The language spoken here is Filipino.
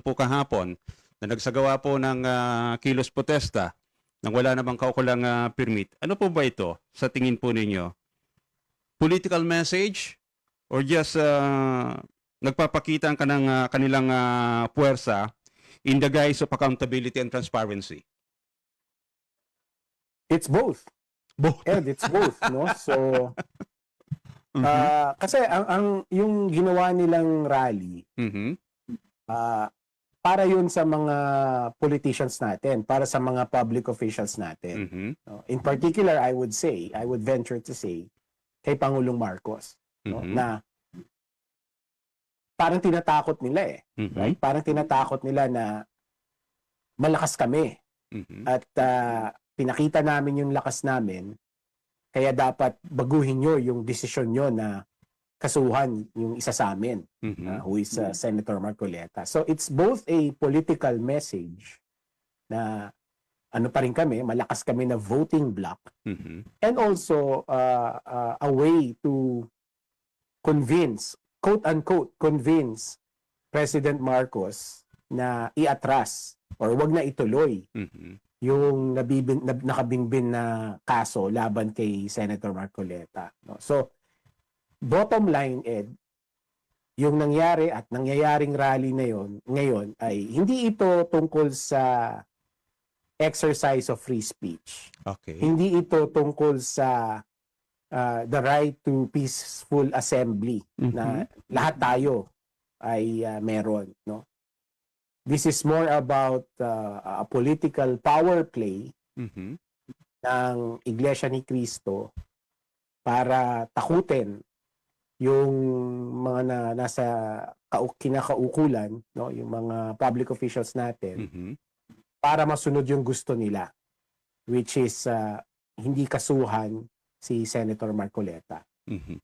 po kahapon na nagsagawa po ng kilos protesta nang wala namang kaukulang permit. Ano po ba ito sa tingin po ninyo? Political message or just nagpapakita ka ng kanilang puwersa in the guise of accountability and transparency? It's both. Both. Ed, it's both, no? So, Mhm. kasi yung ginawa nilang rally, Mhm. para yun sa mga politicians natin, para sa mga public officials natin. Mhm. No? In particular, I would venture to say, kay Pangulong Marcos, no? Mhm. Na parang tinatakot nila Mhm. right? Parang tinatakot nila na malakas kami Mhm. at pinakita namin yung lakas namin, kaya dapat baguhin nyo yung desisyon nyo na kasuhan yung isa sa amin, Mhm. who is Senator Marcoleta. So it's both a political message na ano pa rin kami, malakas kami na voting bloc, Mhm. and also a way to convince, quote-unquote, convince President Marcos na iatras or wag na ituloy Mhm. yung nakabingbin na kaso laban kay Senator Marcoleta. No? So, bottom line, Ed, yung nangyari at nangyayaring rally na yon ngayon ay hindi ito tungkol sa exercise of free speech. Okay. Hindi ito tungkol sa the right to peaceful assembly na lahat tayo ay meron, no? This is more about a political power play Mhm. ng Iglesia ni Cristo para takutin yung mga nasa kinakaukulan, no, yung mga public officials natin, Mhm. para masunod yung gusto nila, which is hindi kasuhan si Senator Marcoleta. Mhm.